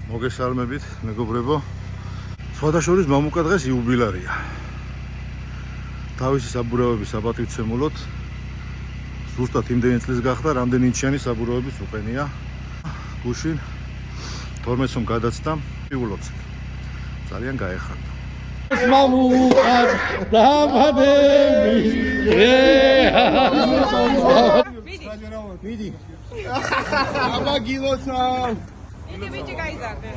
მოგესალმებით, მეგობრებო. სხვადასხვა მამუკა დღეს იუბილარია. თავისი საბურავების აპატივცემულოდ ზუსტად იმდენი წლის გახდა, რამდენი ნიჩიანი საბურავების უყენია. გუშინ 12-ომ გადაცდა იულოცი. ძალიან გაეხარდა. მამუკა დაბადების დღეა. მიდი. აბა გილოცა. Bici გაიზარდე.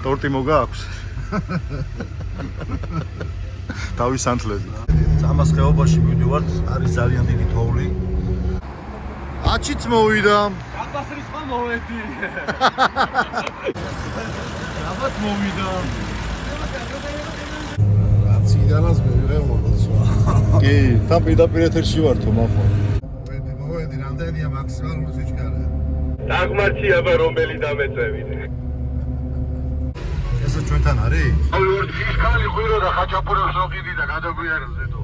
ტორტი მოგაქვს? თავის ანთლებით. ამას ხეობაში მივდივართ, არის ძალიან დიდი თოვლი. აჩიც მოვიდა. გაბასრის ხმა მოვედი. აბათ მოვიდა. აციდანას მივიღებოდსო. კი, თან პირდაპირ ეთერში ვართო მახო. მოვედი, რამდენია მაქსიმალური სიჩქარე? დაგმართი აბა რომელი დამეწევით. ესა ჩვენთან არის? აი ორ ფისკალი ღვირო და ხაჭაპურებს ოყიდი და გადაგვიარეს ეთო.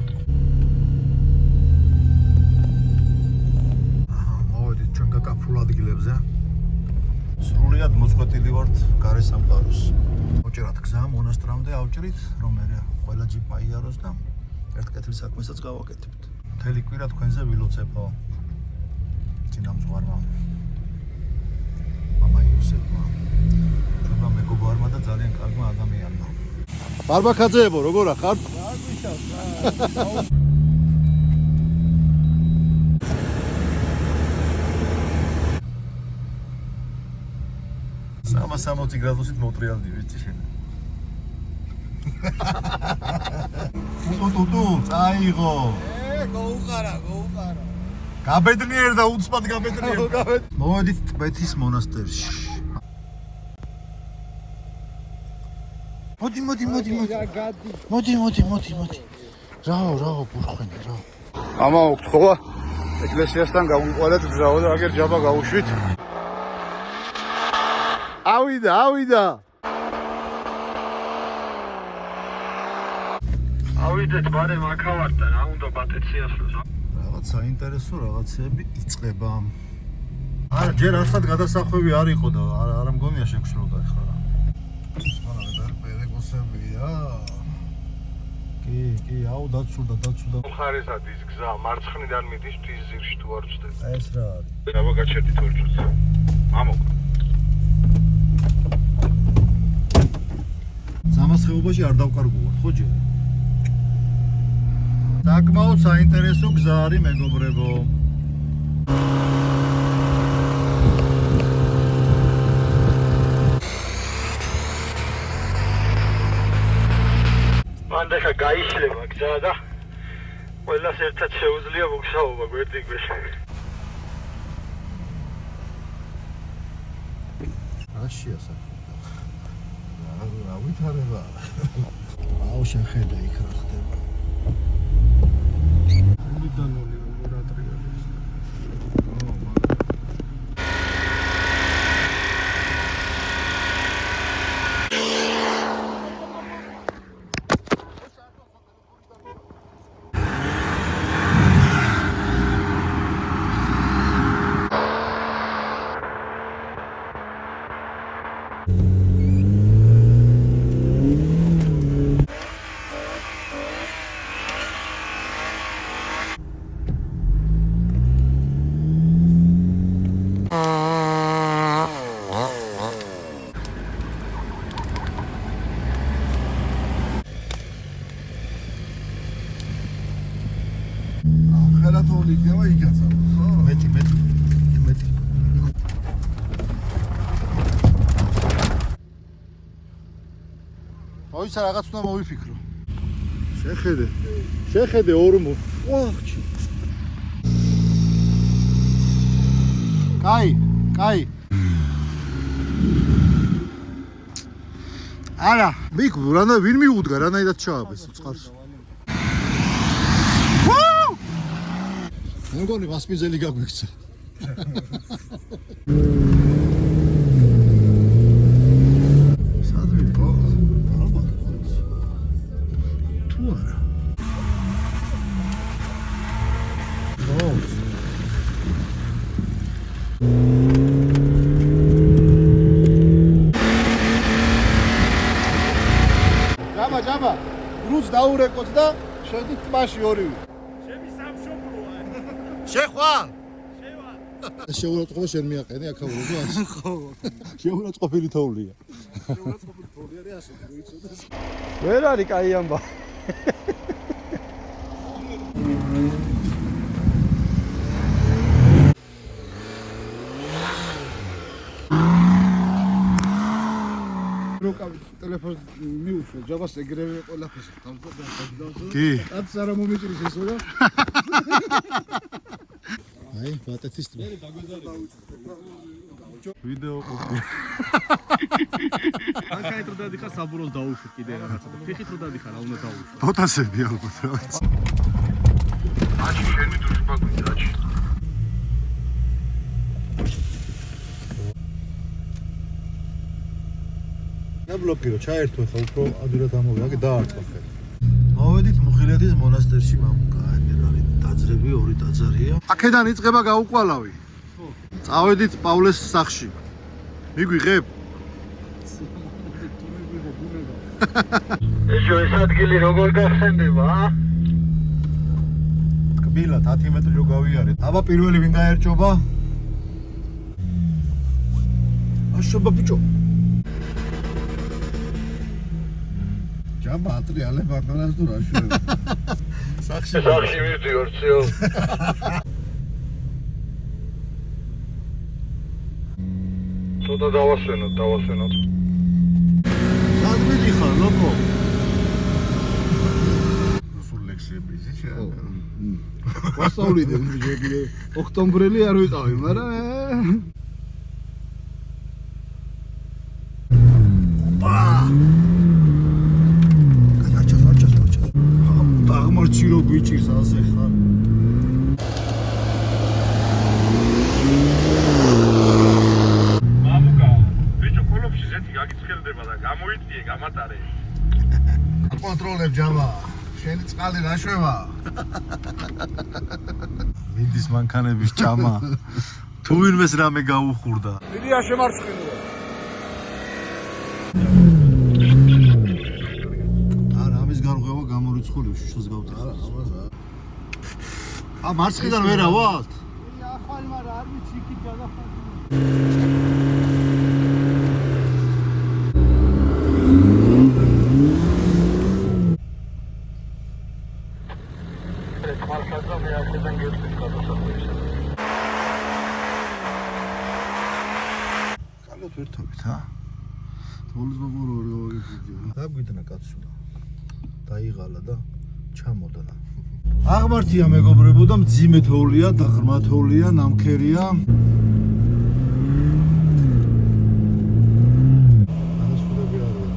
მოვედით ჩვენ გაკაფულ ადგილებზე. სრულიად მოწყვეტილი ვართ გარე სამყაროს. ავჭერათ გზა მონასტრამდე, ავჭრით, რომ მე ყველა ჯიპ აიაროს და ერთ კეთილ საქმესაც გავაკეთებთ. მთელი კვირა თქვენზე ვილოცებო. წინამძღვარმა მამა იოსებმა, ჩვენმა მეგობარმა და ძალიან კარგმა ადამიანმა. ბარბაკაძეებო, როგორ ახართ? სამა 60 გრადუსით მოუტრიალდი ვიცი შენ. ტუტუ, წაიღო. გოუყარა. გაბედნიერ და უცბად გაბედნიერ. მოვედით ტბეთის მონასტერში. მოდი. რაო, ბურხვენი, რაო. ამა ვთხოვა, ეკლესიასთან გავუყოლეთ გზაო და აგერ ჯაბა გავუშვით. ავიდა. ავიდეთ ბარე მაქავართ და რა უნდა პატეციასლოს. რაღაც საინტერესო რაღაცები იწყება. არა, ჯერ არსად გადასახვევი არ იყო და არ მგონია შეგშროდა ახლა რა. არა, პერეკოსებია. კი, აუ დაცურდა. მხარეს ადის გზა, მარცხნიდან მიდის თვისძირში თუ არ ვწდებ. ეს რა არის? აბა გაჩერდით ორ წუთს. ამოკ. ზამას ხეობაში არ დავკარგულობ, ხო ჯერ? საკმაოდ საინტერესო გზა არის, მეგობრებო. მანდახა გაიშლება გზა და ყველას ერთად შეუძლია მოგზაობა გვერდიგვეშ. რაშია საქმე? რა ვითარება? აუ შეხედე იქ რა ხდება. უდანოლი როგორ ატრიალებს. ხელათოლი იქნება იქაცა. მეტი. მოიცა რაღაც უნდა მოვიფიქრო. შეხედე ორმო. ვახჩი. კაი. არა, ვინ მიუდგა რანაირად ჩააბეს წყარს. მე მგონი ვასპინძელი გაგვიქცა. სად ვიყო? თუ არა. ჯამა გრუს დაურეკოთ და შედით ტბაში ორივე. ჩემი სამშობლოა. შეხვალ შეურაცხყოფა შენ მიაყენე აქაურობო ასე. ხო. შეურაცხყოფილი თოვლია. შეურაცხყოფილი თოვლი არის ასე, მოიწოდეს. ვერ არის კაი ამბა. როკავი ტელეფონს მიუშვე, ჯაბას ეგრევე ყველაფერს ხავს და გადავდავ. კი. კაც არა მომიჭრის ესო და. აი, ბატეთის თმა. ვიდეო ყოფილი. ანკაით რო დადიხარ საბუროს დაუშვი კიდე რაღაცა და ფეხით რო დადიხარ რა უნდა დაუშვი. ფოტოსები ალბათ რა ვიცი. აჩი შენი დუშმა გვინდა აჩი. ნაბლოკირო, ჩაერთო ხა უფრო ადვილად ამოვიდა, დაარტყა ხელი. მოვედით მუხილეთის მონასტერში მამუკა, ეგ არის დაძრები, ორი ტაძარია. აქედან იწყება გაუყვალავი. წავედით პავლეს სახლში. მიგვიღებ? ეშო ეს ადგილი როგორ გახსენდება, ა? თკბილად 10 მეტრი რო გავიარეთ. აბა პირველი ვინ გაერჭობა? აშობა ბიჭო. ჯაბა ატრიალე ბარდანას თუ რა შვება. სახში სახში მივდივარ, ცეო. ცოტა დავასვენოთ. სად მიდიხარ, ლოკო? სულ ლექსიები ზეჩა. ვასწავლიდე ბიჭები. ოქტომბრელი არ ვიყავი, მაგრამ დაღმარჩირო გვიჭირს ასე ხარ. მამუკა, ბიჭო, კოლოფში ზეთი გაგიცხელდება და გამოიწიე, გამატარე. კონტროლებ ჯამა. შენი წყალი რა შვება? მინდის მანქანების ჭამა. თუ ვინმეს რამე გაუხურდა. მიდია შემარცხინოა. არა, ამის გარღვევა გამორიცხული შუშას გავტეხა. არა, ამას არა. ა მარცხიდან ვერა ვალთ? ახალი მაგრამ არ ვიცი იქით გადახარ. კალოთ ვერთობით, ჰა? თოლის მოგორო ორი გავიგებია. დაგვიდნა კაცსულა. დაიღალა და ჩამოდნა. აღმართია მეგობრებო და მძიმე თოვლია და ღრმა თოვლია, ნამქერია. ანასურები არის.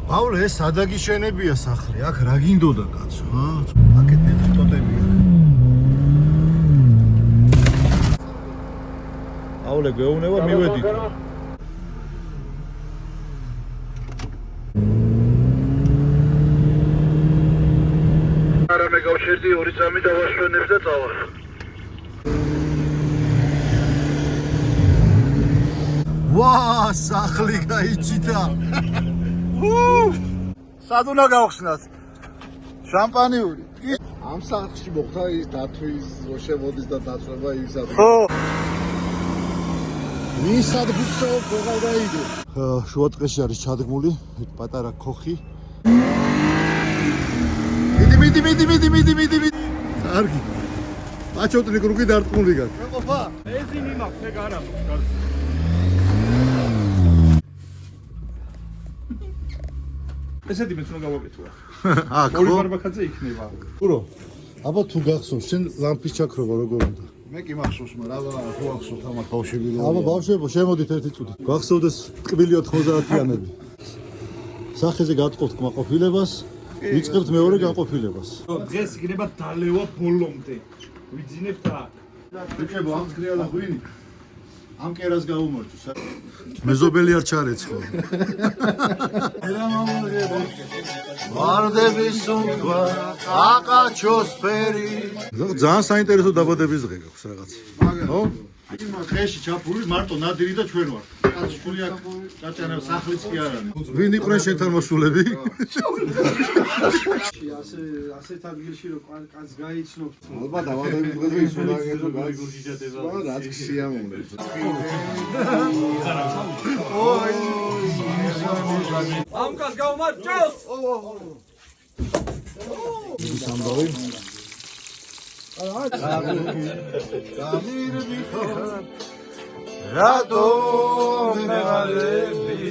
პავლე, ეს სადაგიშენებია სახლი, აქ რა გინდოდა კაცო, ჰა? აკეთებ ტოტებია. პავლე, გვეუბნება მივედით. არა მე გავშერდი ორი წამი დავაშვენებ და წავალ. ვა, სახლი გაიჭიდა. სად უნდა გავხსნათ? შამპანიური. ამ სახლში მოხდა ის დათვის, შემოდის და დაწვება ისაც. ხო. ვისად გიწევ გოგავდაიდე. შუა ტყეში არის ჩადგმული პატარა ქოხი. მიდი. კარგი. აჩოთნი კრუკი დარტყმული გაქვს. მეყოფა. ბენზინი მაქვს, ეგ არა მაქვს გარს. ესეთი მეც უნდა გავაკეთო. აქ ორი ხო? ბარბაკაძე იქნება. ურო. აბა თუ გახსოვს, შენ ლამპის ჩაქრობა როგორ უნდა? მე კი მახსოვს, მაგრამ აბა თუ ახსოვს ამათ ბავშვები რო. აბა ბავშვებო, შემოდით ერთი წუთი. გახსოვდეს ტკბილი 90-იანები. სახეზე გატყობთ კმაყოფილებას, ვიწყებთ მეორე განყოფილებას. დღეს იქნება დალევა ბოლომდე. ვიძინებთ აქ. ბიჭებო, ამ წრიალა ღვინი. ამ კერას გაუმორჩო. მეზობელი არ ჩარეცხო. ვარდების სუნთქვა აკაჩოს ფერი. ძალიან საინტერესო დაბადების დღე გაქვს რაღაც. ხო? იმა ხეში ჩაფული მარტო ნადირი და ჩვენ ვართ. კაცშული აქ კაჭანა სახლიც კი არ არის. ვინ იყვნენ შენთან მოსულები? ასეთ ადგილში რომ კაც გაიცნობ. ალბათ დაბადების დღეზე ის უნდა გეტყვი გურჯიჯადება. რაც სიამოვნებს. ამკაც გავმარჯოს! სამბავი. რატო მეღალები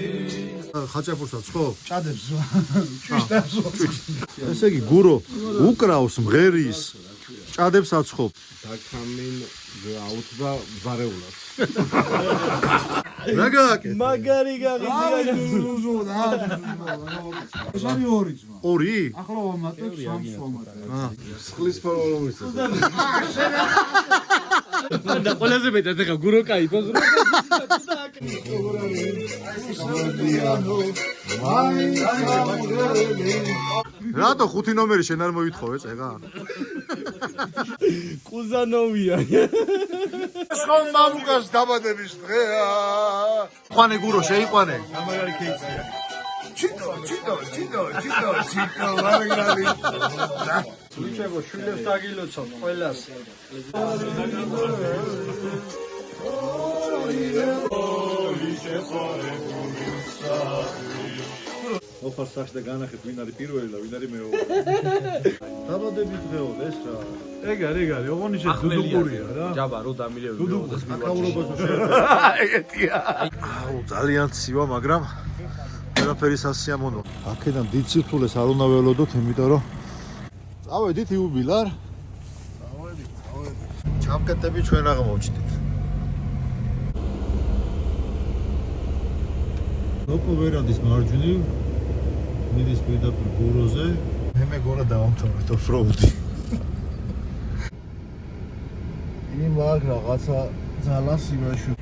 ხაჭაპურსაც ხო? ჭადებს ჩვიშდებს. ესე იგი გურო უკრავს მღერის ჭადებს აცხობ. დაკამინ აუთბა ზარეულად. რა გააკეთე? მაგარი გაღიზია. ეს არის ორი ძმა. ორი? ახლა ვამატებ სამს ვამატებ. სხლის ფორმულომის. და ყველაზე მეტად ეხა გურო кайფოს. რატო ხუთი ნომერი შენ არ მოვითხოვე წეგა? ყუზანოვია. სულ მამუკას დაბადების დღეა. ყვანე გურო შეიყვანე. ამაგარი кейსია. ჩიტო მაგარი. ვიჭებო შვილებს დაგილოცავთ ყველას. ოხარ სახს და განახეთ ვინ არის პირველი და ვინ არის მეორე. დაბადების დღეო ეს რა. ეგ არის, ოღონდ ისე დუდუყურია რა. ჯაბა რო დამილევი. აკაურობას ეგეთია. აუ ძალიან ცივა, მაგრამ ვერაფერი სასიამოვნო. აქედან დიდ სირთულეს არ უნდა ველოდოთ, იმიტომ რომ წავედით იუბილარ. წავედით. ჩამკეტები ჩვენ აღმოჩნდით. ლოკო ვერადის მარჯვნივ მიდის პირდაპირ გუროზე. მე მეგონა დავამთავრეთ ოფროუდი. იმაგ რაღაცა ძალას იმაში.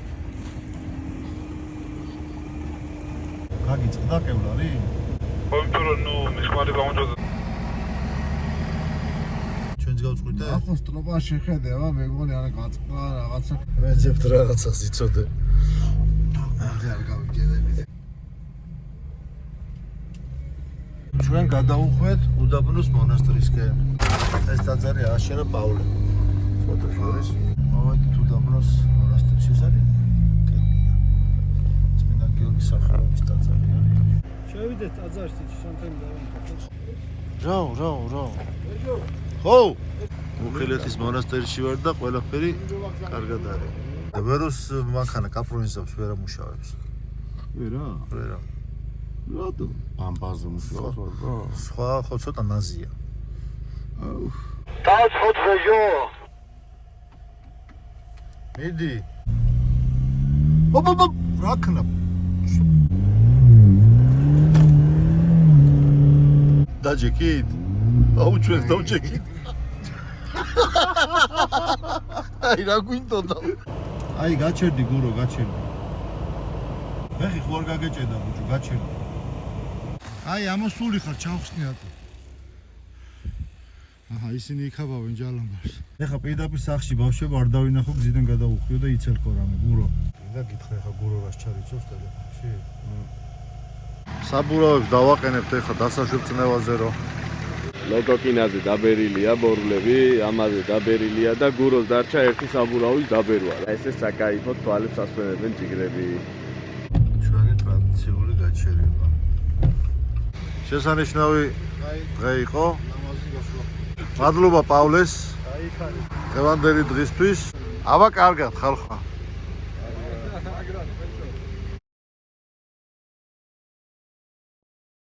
გაგიწყდა კევლარი? Control no, mis madre vamos a ჩვენც გავწყვიტე? ახლა სტროპა შეხედება, მეგონი არა გაწყდა რაღაცა. ვეძებთ რაღაცას იცოდე. არ გავიჭედებით. ჩვენ გადავუხვეთ უდაბნოს მონასტრისკენ. ეს ტაძარი ააშენა პავლე. ფოტოშორის. მოვედით უდაბნოს მონასტრში, ეს არის კელია. წმინდა გიორგის სახელობის ტაძარი არის. შევიდეთ ტაძარში შანთელი დავამტკიცოთ. რა. ხო! უხილეთის მონასტერში ვარ და ყველაფერი კარგად არის. და ვეროს მანქანა კაპრონიზავს ვერ ამუშავებს. ვერა? ვერა. რატო? ამბაზე მუშაობს რა. სხვა ხო ცოტა ნაზია. Das hat jo. მიდი. ოპ რა ქნა? დაჯეკით? აუ ჩვენ დავჯეკით. აი რა გვინდოდა. აი გაჩერდი გურო, გაჩერდი. მეხი ხო არ გაგეჭედა ბუჭო, გაჩერდი. აი ამოსული ხარ ჩავხსნიათო. აჰა ისინი იქაბავენ ჯალამბარს. ეხა პირდაპირ სახში ბავშვები არ დავინახო, გზიდან გადავუხვიო და იცელქო რამე გურო. და გითხრა ეხა გურო რას ჩარიცობს ტელეფონში. საბურავებს დავაყენებთ ეხა დასაშვებ წნევაზე რომ ლოგოკინაზე დაბერილია ბორულები, ამაზე დაბერილია და გუროს დარჩა ერთი საბურავის დაბერვა. ესე საკაიფო თვალებს ასვენებენ ჭიგრები. ჩვენი ტრადიციული გაჩერება. შესანიშნავი დღე იყო. მადლობა პავლეს. დღევანდელი დღისთვის. აბა კარგად ხალხო.